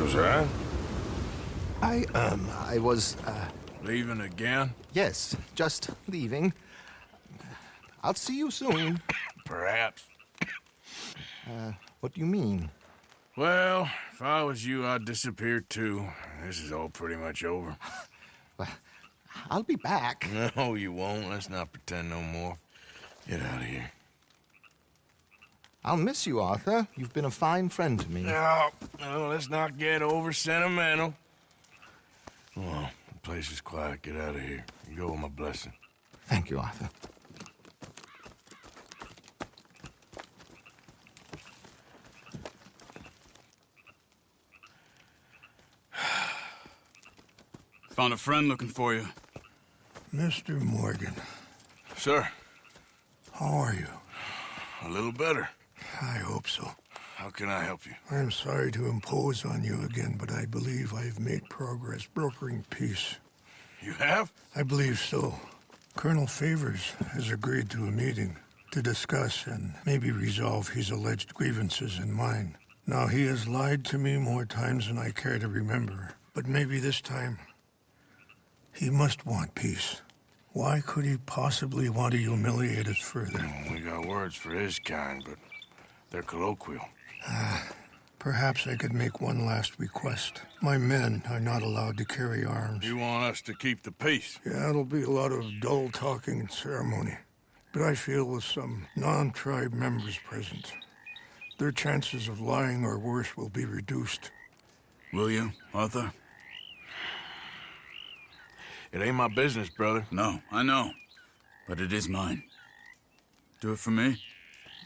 Josiah? I was, Leaving again? yes, just leaving. I'll see you soon. Perhaps. What do you mean? Well, if I was you, I'd disappear too. This is all pretty much over. Well, I'll be back. No, you won't. Let's not pretend no more. Get out of here. I'll miss you, Arthur. You've been a fine friend to me. No, let's not get over sentimental. Come on, the place is quiet. Get out of here. You go with my blessing. Thank you, Arthur. Found a friend looking for you. Mr. Morgan, Sir, how are you? a little better. I hope so. How can I help you? I'm sorry to impose on you again, but I believe I've made progress brokering peace. You have? I believe so. Colonel Favors has agreed to a meeting to discuss and maybe resolve his alleged grievances and mine. Now, he has lied to me more times than I care to remember, but maybe this time he must want peace. Why could he possibly want to humiliate us further? We got words for his kind, but they're colloquial. Perhaps I could make one last request. My men are not allowed to carry arms. You want us to keep the peace? Yeah, it'll be a lot of dull talking and ceremony. But I feel with some non-tribe members present, their chances of lying or worse will be reduced. Will you, Arthur? It ain't my business, brother. No, I know. But it is mine. Do it for me?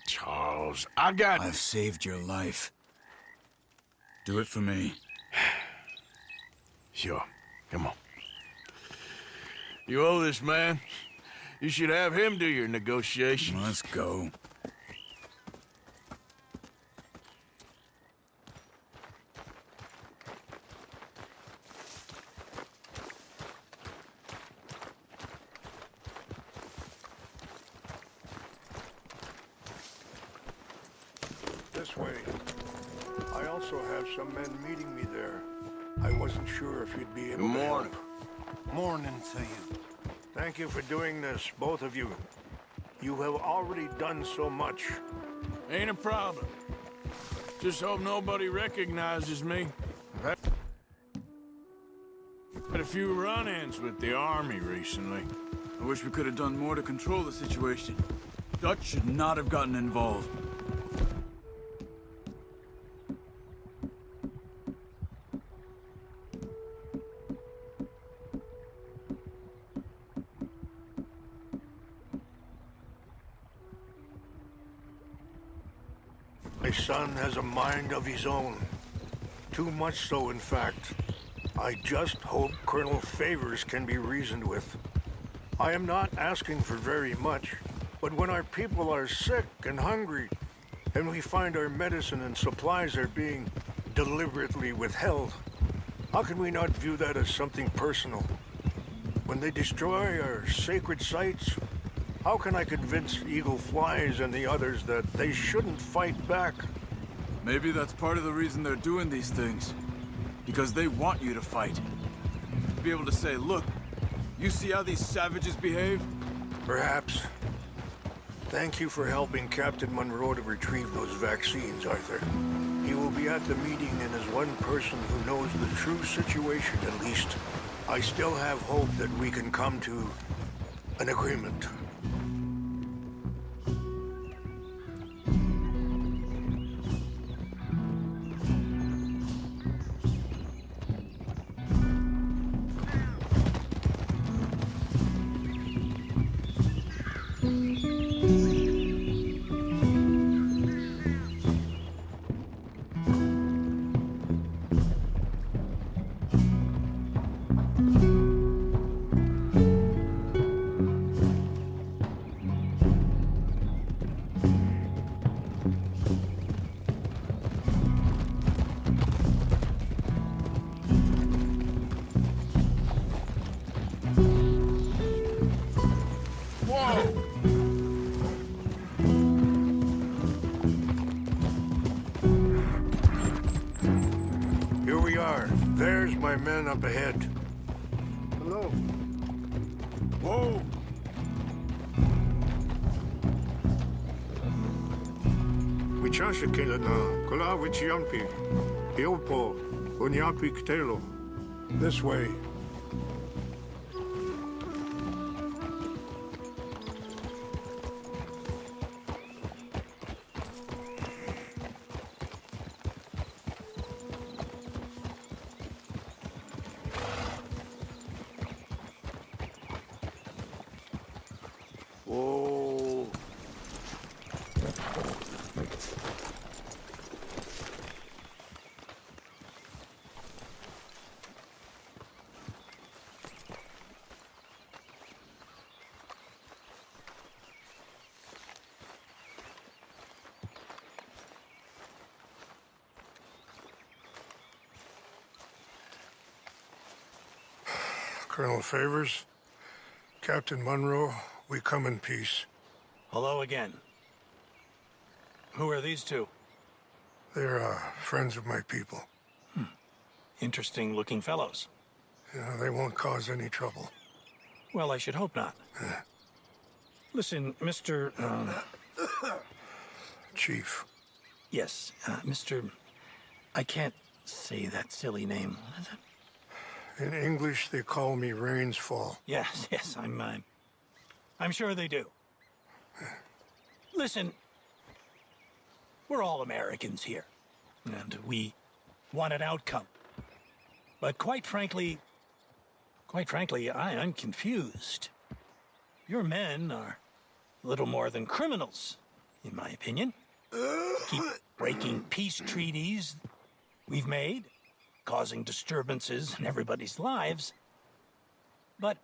Charles, I've saved your life. Do it for me. Sure. Come on. You owe this man. You should have him do your negotiations. Let's go. This way. I also have some men meeting me there. I wasn't sure if you'd be able Good to morning. help. Morning to you. Thank you for doing this, both of you. You have already done so much. Ain't a problem. Just hope nobody recognizes me. I've had a few run-ins with the army recently. I wish we could have done more to control the situation. Dutch should not have gotten involved. My son has a mind of his own. Too much so, in fact. I just hope Colonel Favors can be reasoned with. I am not asking for very much, but when our people are sick and hungry, and we find our medicine and supplies are being deliberately withheld, how can we not view that as something personal? When they destroy our sacred sites, how can I convince Eagle Flies and the others that they shouldn't fight back? Maybe that's part of the reason they're doing these things. Because they want you to fight. To be able to say, look, you see how these savages behave? Perhaps. Thank you for helping Captain Monroe to retrieve those vaccines, Arthur. He will be at the meeting and is one person who knows the true situation, at least. I still have hope that we can come to an agreement. Here we are. There's my men up ahead. Hello. Whoa! Wichasha Kilana, Kula Wichiampi, Ilpo, Unyapi Ktelo. This way. Whoa! Colonel Favors, Captain Munro, we come in peace. Hello again. Who are these two? They're friends of my people. Interesting looking fellows. Yeah, they won't cause any trouble. Well, I should hope not. Listen, Mr. Chief. Yes, Mr. I can't say that silly name. What is it? In English, they call me Rains Fall. Yes, yes, I'm sure they do. Listen, we're all Americans here, and we want an outcome. But quite frankly, I'm confused. Your men are a little more than criminals, in my opinion. Keep breaking peace treaties we've made, causing disturbances in everybody's lives. But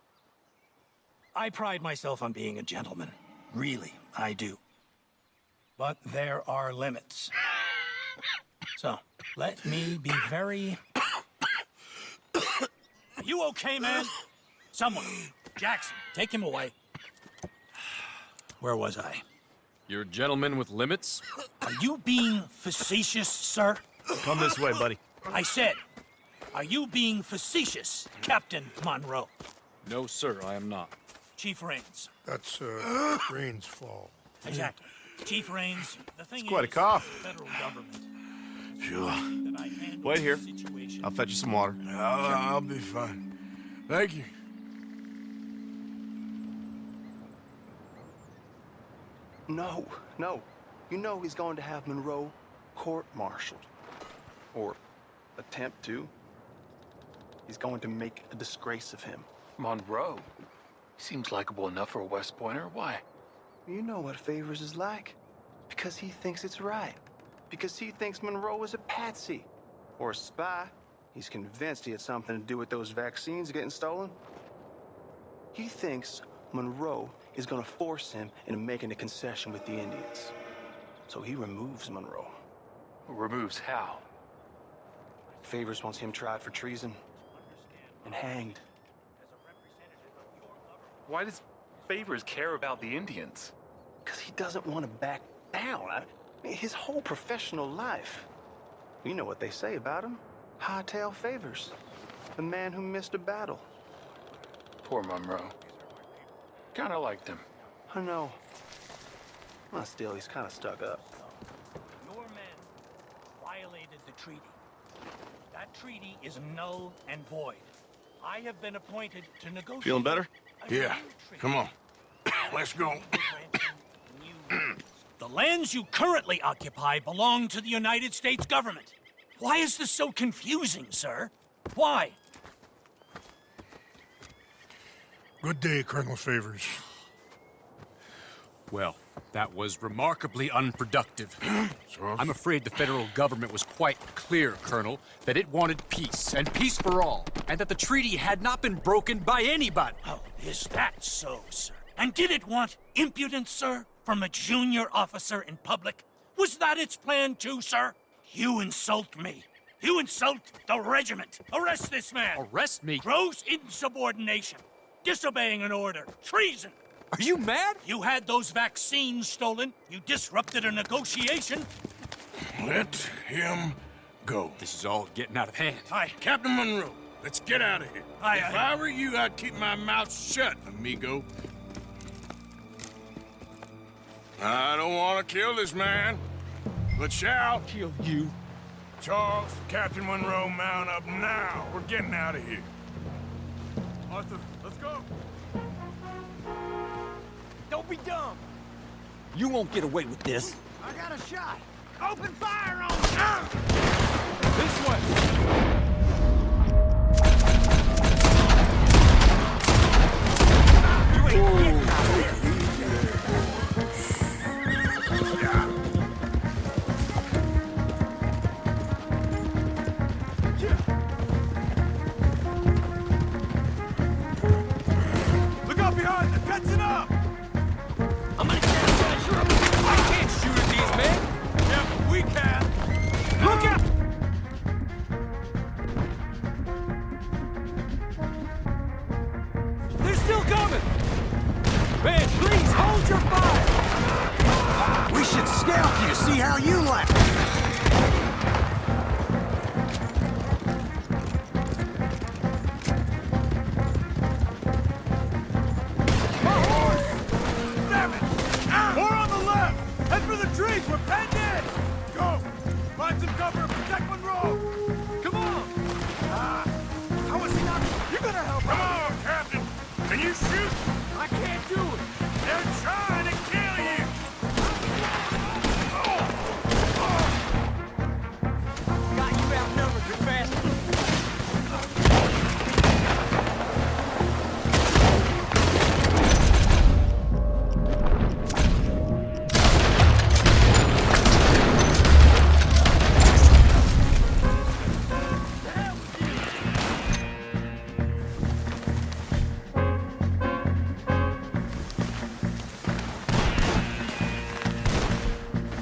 I pride myself on being a gentleman. Really, I do. But there are limits. So, let me be very... Are you okay, man? Someone. Jackson, take him away. Where was I? You're a gentleman with limits? Are you being facetious, sir? Come this way, buddy. I said, are you being facetious, Captain Monroe? No, sir, I am not. Chief Rains. That's Rains Fall. Exactly. Chief Rains, the thing quite a is, cough. the federal government. Sure. that I handle Wait here. the situation. I'll fetch you some water. I'll be fine. Thank you. No, no. You know he's going to have Monroe court-martialed. Or attempt to. He's going to make a disgrace of him. Monroe? Seems likable enough for a West Pointer. Why? You know what Favors is like. Because he thinks it's right. Because he thinks Monroe is a patsy. Or a spy. He's convinced he had something to do with those vaccines getting stolen. He thinks Monroe is going to force him into making a concession with the Indians. So he removes Monroe. Removes how? Favors wants him tried for treason. And hanged. Why does Favors care about the Indians? Because he doesn't want to back down. His whole professional life. You know what they say about him. Hightail Favors. The man who missed a battle. Poor Monroe. Kinda liked him. I know. Well, still, he's kind of stuck up. Your men violated the treaty. That treaty is null and void. I have been appointed to negotiate. Feeling better? a Yeah. new treaty. Come on. Let's go. The lands you currently occupy belong to the United States government. Why is this so confusing, sir? Why? Good day, Colonel Favors. Well, that was remarkably unproductive. So, I'm afraid the federal government was quite clear, Colonel, that it wanted peace, and peace for all, and that the treaty had not been broken by anybody. Oh, is that so, sir? And did it want impudence, sir, from a junior officer in public? Was that its plan too, sir? You insult me. You insult the regiment. Arrest this man. Arrest me? Gross insubordination. Disobeying an order. Treason. Are you mad? You had those vaccines stolen. You disrupted a negotiation. let him go. This is all getting out of hand. Hi, Captain Monroe. Let's get out of here. If I were you, I'd keep my mouth shut, amigo. I don't want to kill this man, but shall Kill you. Charles, Captain Monroe, mount up now. We're getting out of here. Arthur, let's go. Don't be dumb. You won't get away with this. I got a shot. Open fire on him! This way. You ain't getting out of here. Look out behind you. Catching up. I'm gonna get you. Sure. I can't shoot at these men. Yeah, but we can. Look out! They're still coming! Man, please hold your fire! We should scalp you, see how you like. Damn it! More on the left! Head for the trees! We're penned in! Go! Find some cover and protect Monroe! Come on! How is he not? You're gonna help Come out! on, Captain. Can you shoot? I can't do it. They're trying to kill you. Got you outnumbered, you bastard.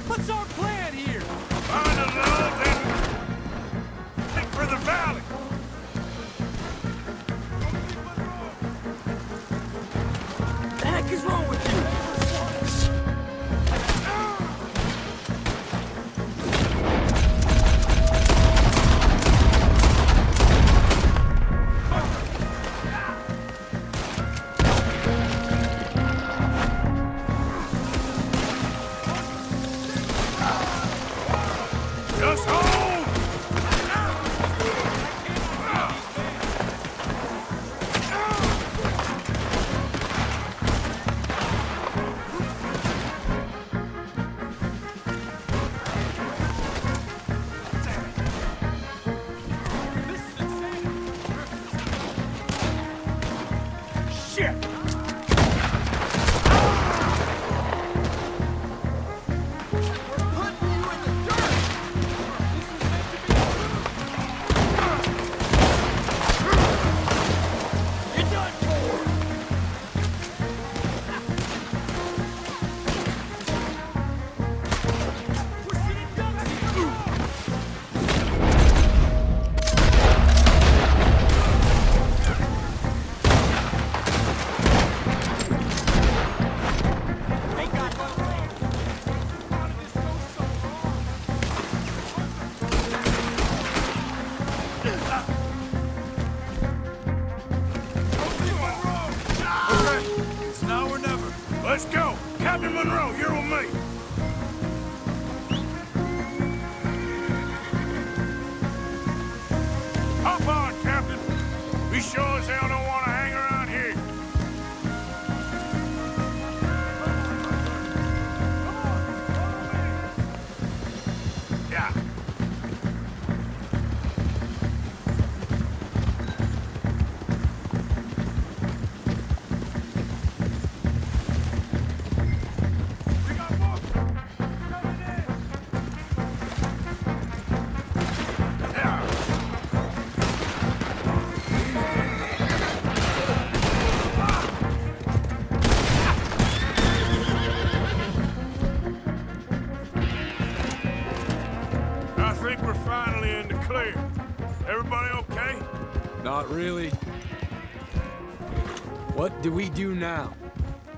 What's our plan here? Find a love and take for the valley. The heck is wrong with you? Just hold. Shit. Putting you in the dirt. You're done for. We're sitting ducks here. Ain't got no plan. How did this go so wrong? Okay, it's now or never. Let's go. Captain Monroe, you're with me. Hop on, Captain. We sure as hell don't want to hang around here. Yeah. We got more coming in. Yeah. I think we're finally in the clear. Everybody okay? Not really. What do we do now?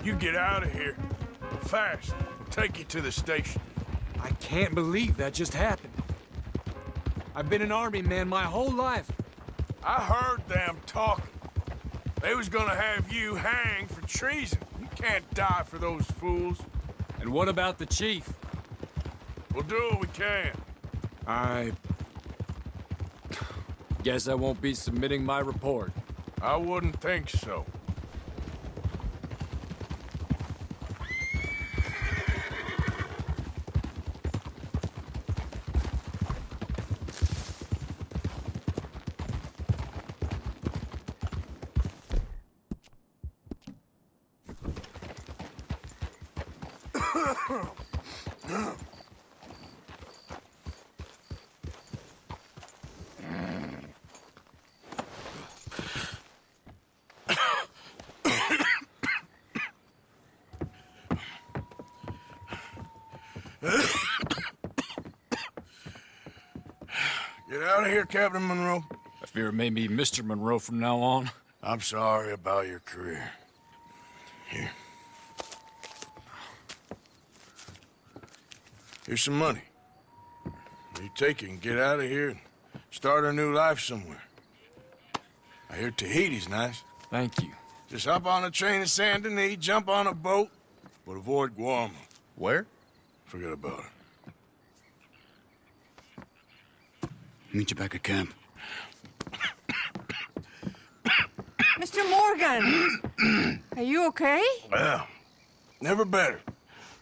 You get out of here. Fast. We'll take you to the station. I can't believe that just happened. I've been an army man my whole life. I heard them talking. They was gonna have you hanged for treason. You can't die for those fools. And what about the chief? We'll do what we can. I guess I won't be submitting my report. I wouldn't think so. Get out of here, Captain Monroe. I fear it may be Mr. Monroe from now on. I'm sorry about your career. Here. Here's some money. You take it and get out of here and start a new life somewhere. I hear Tahiti's nice. Thank you. Just hop on a train to Saint Denis, jump on a boat, but avoid Guam. Where? Forget about it. Meet you back at camp. Mr. Morgan! Are you okay? Well, never better.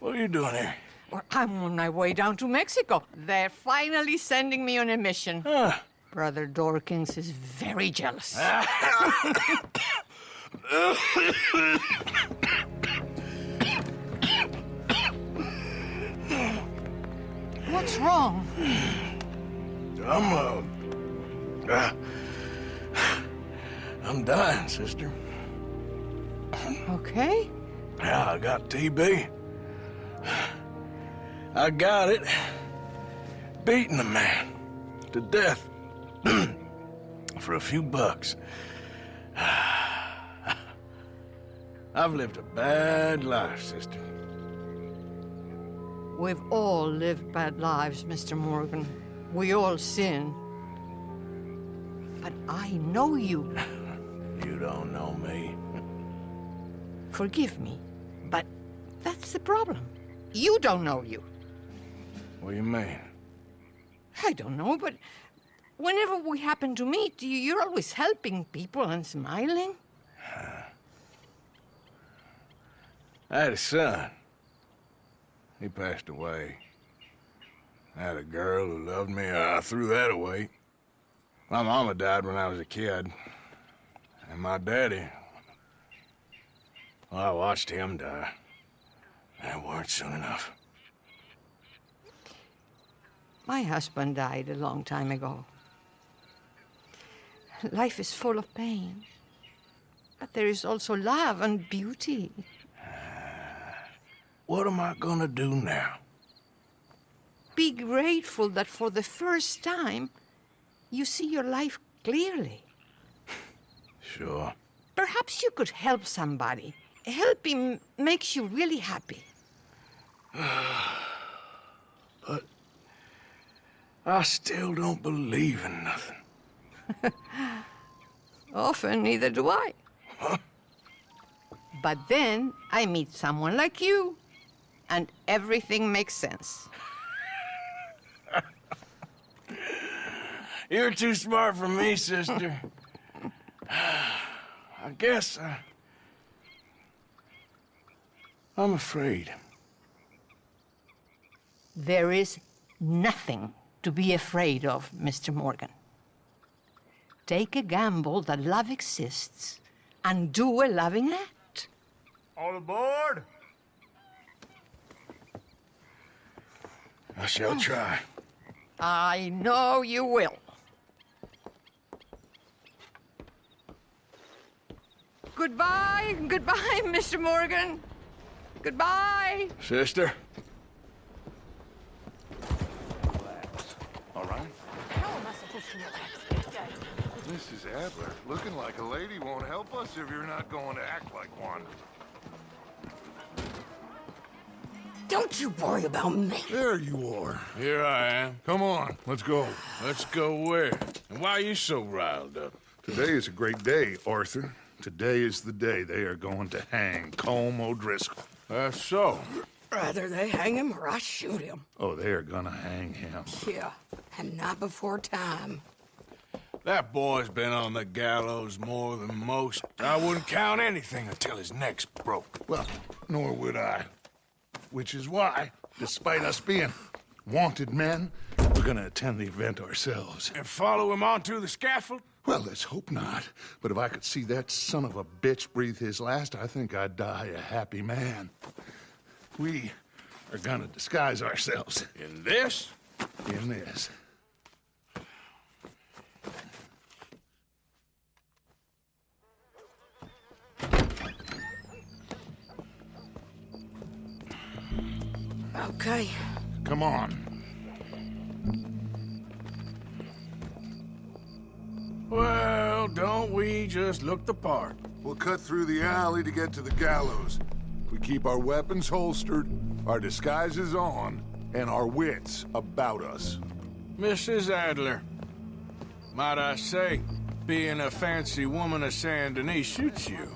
What are you doing here? Well, I'm on my way down to Mexico. They're finally sending me on a mission. Brother Dorkins is very jealous. What's wrong? I'm dying, sister. Okay. Yeah, I got TB. I got it. Beating a man to death for a few bucks. I've lived a bad life, sister. We've all lived bad lives, Mr. Morgan. We all sin. But I know you. You don't know me. Forgive me, but that's the problem. You don't know you. What do you mean? I don't know, but whenever we happen to meet, you're always helping people and smiling. I had a son. He passed away. I had a girl who loved me. I threw that away. My mama died when I was a kid. And my daddy, well, I watched him die. That weren't soon enough. My husband died a long time ago. Life is full of pain. But there is also love and beauty. What am I gonna do now? Be grateful that for the first time, you see your life clearly. Sure. Perhaps you could help somebody. Helping makes you really happy. But I still don't believe in nothing. Often, neither do I. Huh? But then I meet someone like you, and everything makes sense. You're too smart for me, sister. I guess I'm afraid. There is nothing to be afraid of, Mr. Morgan. Take a gamble that love exists and do a loving act. All aboard? I shall try. I know you will. Goodbye, goodbye, Mr. Morgan. Goodbye. Sister? All right. This is Adler. Looking like a lady won't help us if you're not going to act like one. Don't you worry about me. There you are. Here I am. Come on, let's go. Let's go where? And why are you so riled up? Today is a great day, Arthur. Today is the day they are going to hang Colm O'Driscoll. That's so. Rather they hang him or I shoot him. Oh, they are gonna hang him. Yeah, and not before time. That boy's been on the gallows more than most. I wouldn't count anything until his neck's broke. Well, nor would I. Which is why, despite us being wanted men, we're gonna attend the event ourselves. And follow him onto the scaffold? Well, let's hope not. But if I could see that son of a bitch breathe his last, I think I'd die a happy man. We are gonna disguise ourselves. In this? In this. Okay. Come on. Well, don't we just look the part? We'll cut through the alley to get to the gallows. We keep our weapons holstered, our disguises on, and our wits about us. Mrs. Adler, might I say, being a fancy woman of Saint Denis suits you.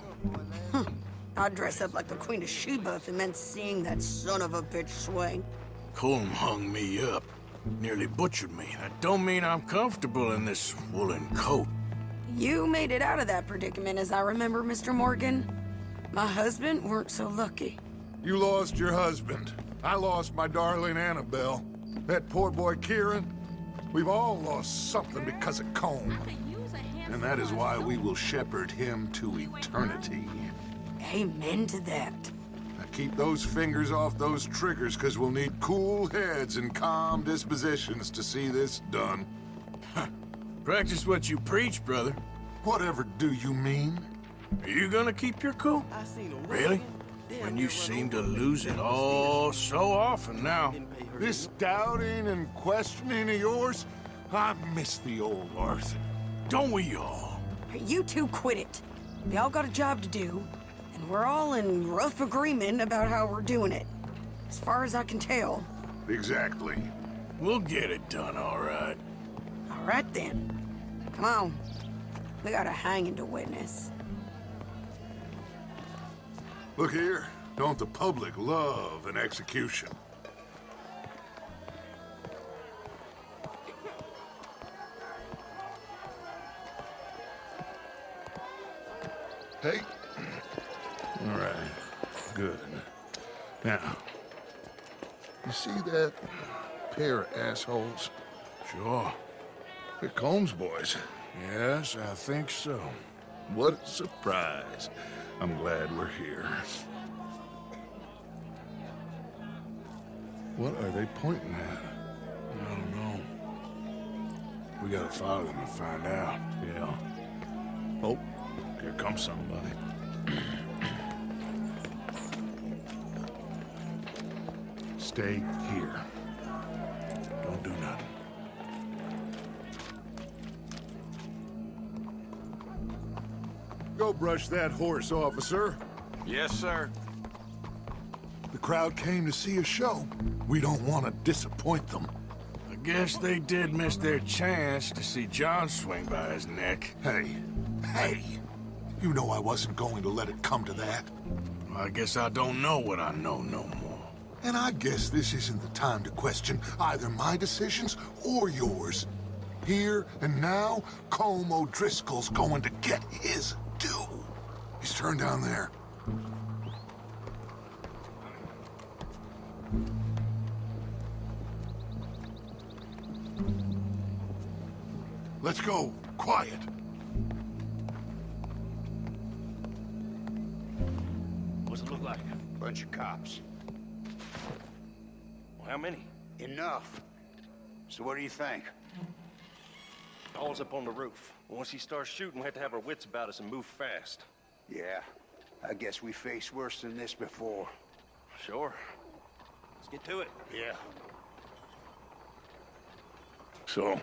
I'd dress up like the Queen of Sheba if it meant seeing that son of a bitch swing. Colm hung me up. Nearly butchered me. That don't mean I'm comfortable in this woolen coat. You made it out of that predicament, as I remember, Mr. Morgan. My husband weren't so lucky. You lost your husband. I lost my darling Annabelle. That poor boy Kieran. We've all lost something because of Colm. And that is why we will shepherd him to eternity. Amen to that. Now keep those fingers off those triggers, because we'll need cool heads and calm dispositions to see this done. Practice what you preach, brother. Whatever do you mean? Are you gonna keep your cool? Really? When you seem to lose it all so often now. This doubting and questioning of yours, I miss the old Arthur. Don't we all? You two quit it. We all got a job to do, and we're all in rough agreement about how we're doing it. As far as I can tell. Exactly. We'll get it done, all right. All right, then. Come on. We got a hanging to witness. Look here. Don't the public love an execution? Hey. All right. Good. Now, you see that pair of assholes? Sure. They're Colm's boys. Yes, I think so. What a surprise. I'm glad we're here. What are they pointing at? I don't know. We gotta follow them and find out. Yeah. Oh, here comes somebody. Stay here. Don't do nothing. Go brush that horse, officer. Yes, sir. The crowd came to see a show. We don't want to disappoint them. I guess they did miss their chance to see John swing by his neck. Hey, you know I wasn't going to let it come to that. Well, I guess I don't know what I know no more. And I guess this isn't the time to question either my decisions or yours. Here and now, Colm O'Driscoll's going to get his due. He's turned down there. Let's go. Quiet. What's it look like? Bunch of cops. Well, how many? Enough. So what do you think? All's up on the roof. Once he starts shooting, we have to have our wits about us and move fast. Yeah, I guess we faced worse than this before. Sure. Let's get to it. Yeah. So,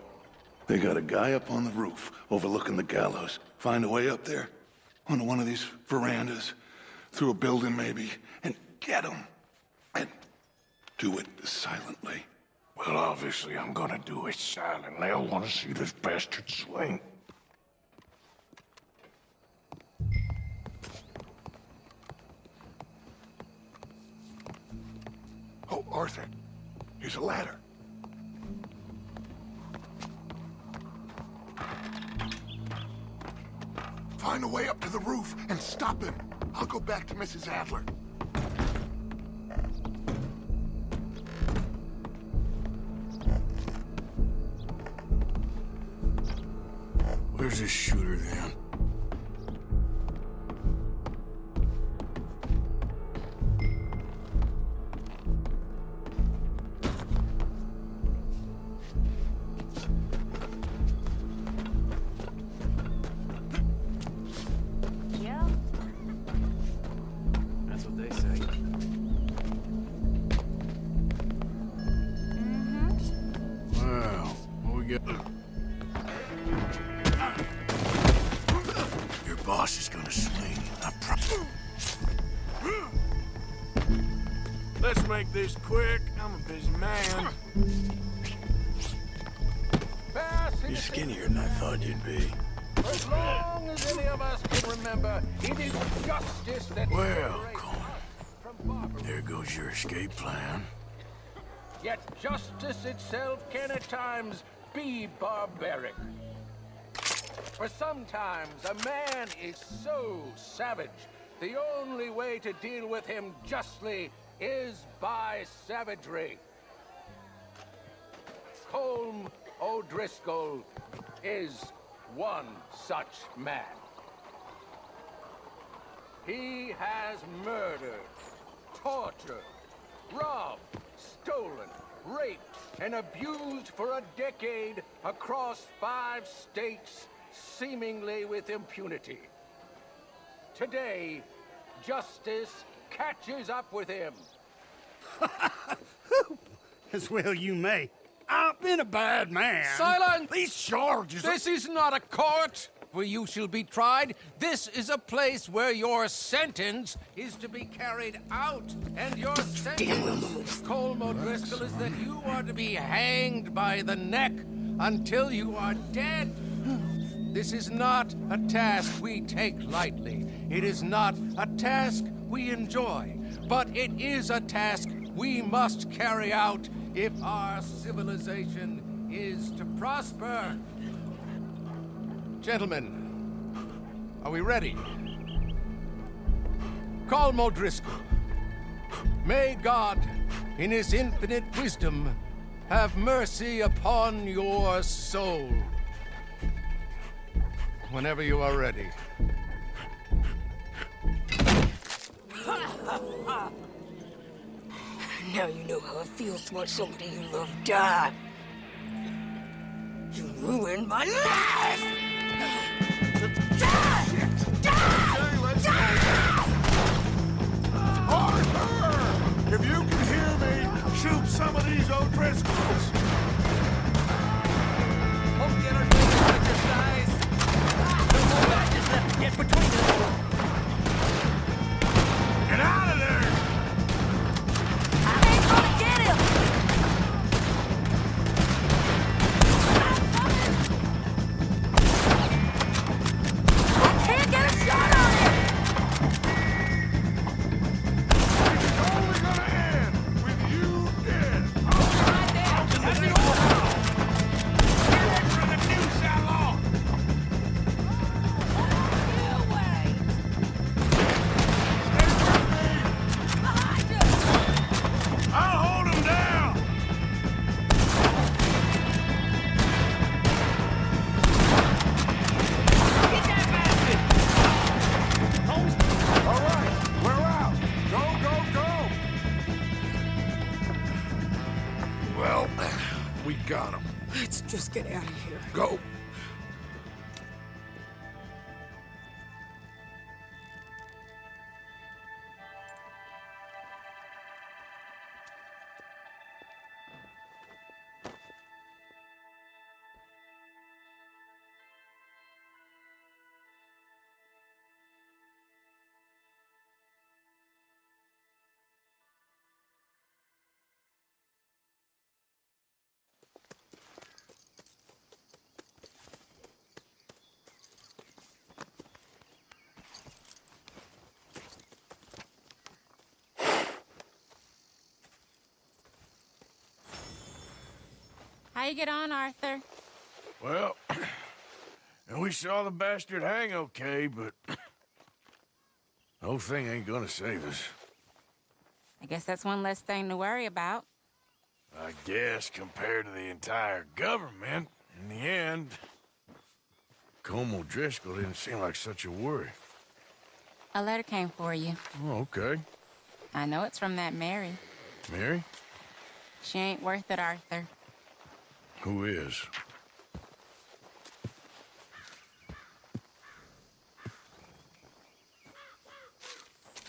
they got a guy up on the roof overlooking the gallows. Find a way up there, onto one of these verandas, through a building maybe, and get him. And Do it silently. Well, obviously I'm gonna do it silently. I want to see this bastard swing. Oh, Arthur, here's a ladder. Find a way up to the roof and stop him. I'll go back to Mrs. Adler. Where's this shooter then? Yeah. That's what they say. Well, what we got? Your boss is gonna swing. Let's make this quick. I'm a busy man. You're skinnier than I thought you'd be. As long as any of us can remember, it is justice that Well, there goes your escape plan. Yet justice itself can at times be barbaric. For sometimes a man is so savage, the only way to deal with him justly is by savagery. Colm O'Driscoll is one such man. He has murdered, tortured, robbed, stolen, raped, and abused for a decade across 5 states, seemingly with impunity. Today, justice catches up with him. As well you may. I've been a bad man. Silence! These charges... This is not a court where you shall be tried. This is a place where your sentence is to be carried out. And your sentence, Colm O'Driscoll, is that you are to be hanged by the neck until you are dead. This is not a task we take lightly. It is not a task we enjoy. But it is a task we must carry out if our civilization is to prosper. Gentlemen, are we ready? Colm O'Driscoll, may God, in his infinite wisdom, have mercy upon your soul. Whenever you are ready. Now you know how it feels to watch somebody you love die. You ruined my life! Arthur! If you can hear me, shoot some of these O'Driscolls. Hope the entertainment exercise. No more matches left to get between us. Get out of there! I ain't gonna get him! I can't get a shot on him! This is only gonna end with you dead. Right there! That's it all! Hear it from the news, outlaw! You wait! Behind you! I'll hold him down! Get that bastard! All right, we're out. Go, go, go! Well, we got him. Let's just get out of here. Go. they get on, Arthur? Well, and we saw the bastard hang okay, but the whole thing ain't gonna save us. I guess that's one less thing to worry about. I guess compared to the entire government, in the end, Colm O'Driscoll didn't seem like such a worry. A letter came for you. Oh, okay. I know it's from that Mary. Mary? She ain't worth it, Arthur. Who is?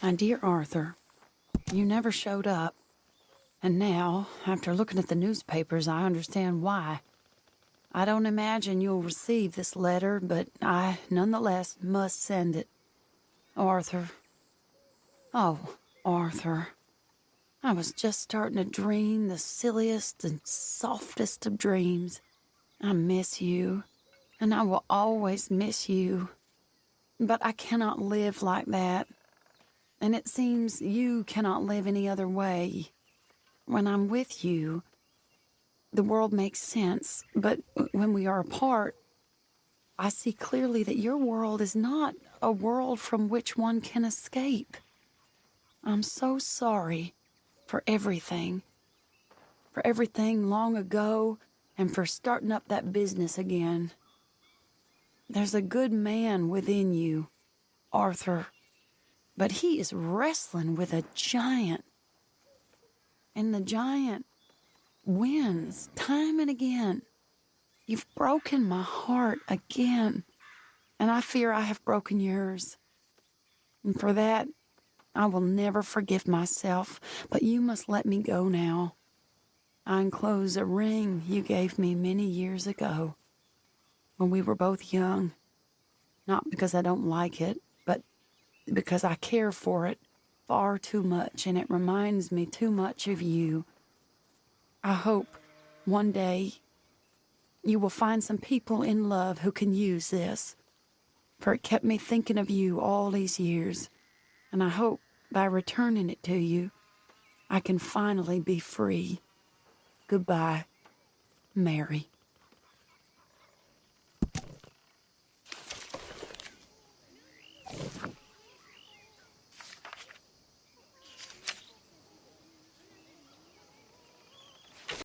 My dear Arthur, you never showed up. And now, after looking at the newspapers, I understand why. I don't imagine you'll receive this letter, but I, nonetheless, must send it. Arthur. Oh, Arthur. I was just starting to dream the silliest and softest of dreams. I miss you, and I will always miss you. But I cannot live like that. And it seems you cannot live any other way. When I'm with you, the world makes sense, but when we are apart, I see clearly that your world is not a world from which one can escape. I'm so sorry for everything long ago, and for starting up that business again. There's a good man within you, Arthur, but he is wrestling with a giant. And the giant wins time and again. You've broken my heart again, and I fear I have broken yours. And for that, I will never forgive myself, but you must let me go now. I enclose a ring you gave me many years ago, when we were both young. Not because I don't like it, but because I care for it far too much, and it reminds me too much of you. I hope one day you will find some people in love who can use this, for it kept me thinking of you all these years, and I hope by returning it to you, I can finally be free. Goodbye, Mary.